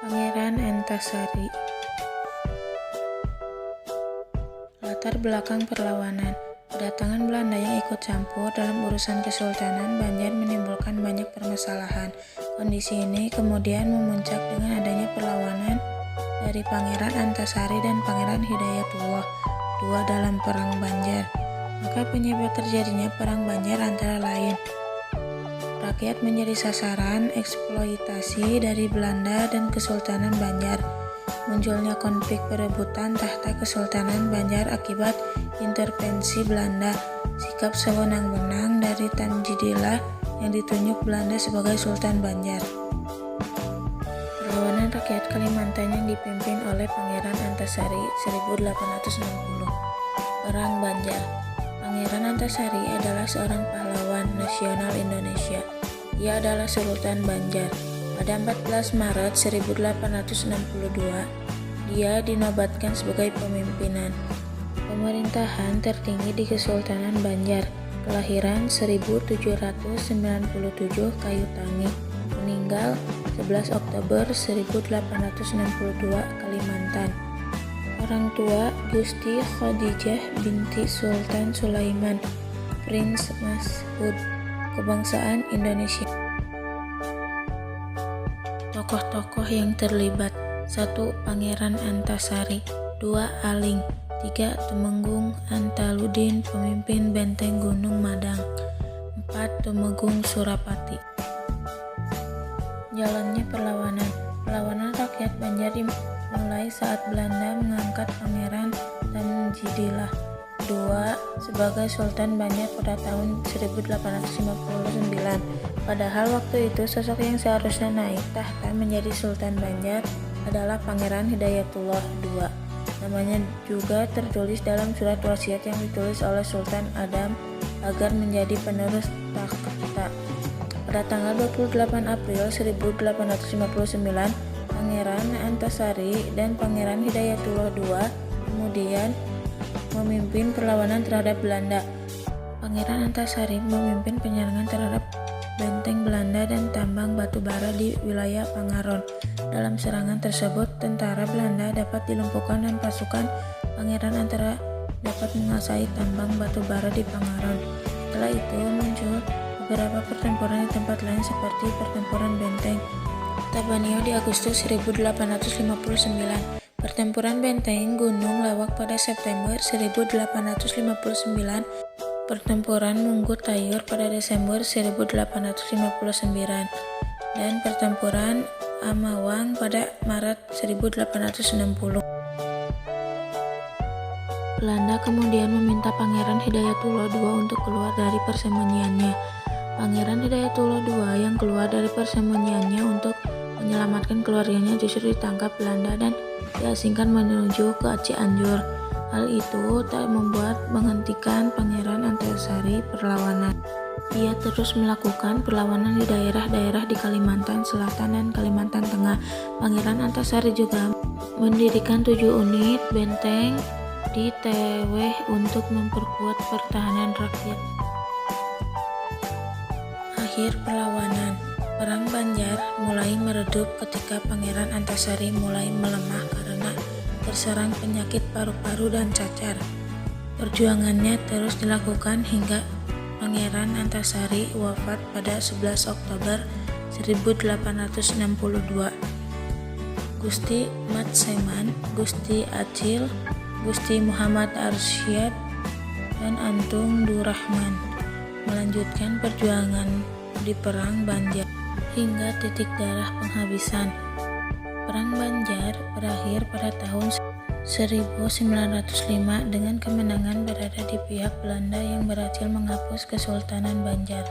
Pangeran Antasari. Latar belakang perlawanan. Kedatangan Belanda yang ikut campur dalam urusan Kesultanan Banjar menimbulkan banyak permasalahan. Kondisi ini kemudian memuncak dengan adanya perlawanan dari Pangeran Antasari dan Pangeran Hidayatullah II dalam Perang Banjar. Maka penyebab terjadinya Perang Banjar antara lain: rakyat menjadi sasaran eksploitasi dari Belanda dan Kesultanan Banjar, munculnya konflik perebutan tahta Kesultanan Banjar akibat intervensi Belanda, sikap sewenang-wenang dari Tamjidillah yang ditunjuk Belanda sebagai Sultan Banjar. Perlawanan rakyat Kalimantan yang dipimpin oleh Pangeran Antasari 1860. Perang Banjar. Pangeran Antasari adalah seorang pahlawan nasional Indonesia. Ia adalah Sultan Banjar. Pada 14 Maret 1862, dia dinobatkan sebagai pemimpinan pemerintahan tertinggi di Kesultanan Banjar. Kelahiran 1797 Kayu Tangi, meninggal 11 Oktober 1862 Kalimantan. Orang tua: Gusti Khadijah binti Sultan Sulaiman, Prince Mas'ud. Kebangsaan Indonesia. Tokoh-tokoh yang terlibat: 1. Pangeran Antasari, 2. Aling, 3. Tumenggung Antaluddin, pemimpin benteng Gunung Madang, 4. Tumenggung Surapati. Jalannya perlawanan. Perlawanan rakyat Banjar dimulai saat Belanda mengangkat Pangeran Tamjidillah II sebagai Sultan Banjar pada tahun 1859. Padahal waktu itu sosok yang seharusnya naik tahta menjadi Sultan Banjar adalah Pangeran Hidayatullah II. Namanya juga tertulis dalam surat wasiat yang ditulis oleh Sultan Adam agar menjadi penerus takhta. Pada tanggal 28 April 1859, Pangeran Antasari dan Pangeran Hidayatullah II kemudian memimpin perlawanan terhadap Belanda. Pangeran Antasari memimpin penyerangan terhadap benteng Belanda dan tambang batu bara di wilayah Pangaron. Dalam serangan tersebut, tentara Belanda dapat dilumpuhkan dan pasukan Pangeran Antara dapat menguasai tambang batu bara di Pangaron. Setelah itu muncul beberapa pertempuran di tempat lain seperti pertempuran benteng Tabanio di Agustus 1859, pertempuran benteng Gunung Lawak pada September 1859, pertempuran Munggu Tayur pada Desember 1859, dan pertempuran Amawang pada Maret 1860. Belanda kemudian meminta Pangeran Hidayatullah II untuk keluar dari persembunyiannya. Pangeran Hidayatullah II yang keluar dari persembunyiannya untuk menyelamatkan keluarganya justru ditangkap Belanda dan diasingkan menuju ke Cianjur. Hal itu tak membuat menghentikan Pangeran Antasari perlawanan. Ia terus melakukan perlawanan di daerah-daerah di Kalimantan Selatan dan Kalimantan Tengah. Pangeran Antasari juga mendirikan 7 unit benteng di Teweh untuk memperkuat pertahanan rakyat. Akhir perlawanan. Perang Banjar mulai meredup ketika Pangeran Antasari mulai melemah karena terserang penyakit paru-paru dan cacar. Perjuangannya terus dilakukan hingga Pangeran Antasari wafat pada 11 Oktober 1862. Gusti Matseman, Gusti Acil, Gusti Muhammad Arsyad, dan Antung Durrahman melanjutkan perjuangan di Perang Banjar hingga titik darah penghabisan. Perang Banjar berakhir pada tahun 1905 dengan kemenangan berada di pihak Belanda yang berhasil menghapus Kesultanan Banjar.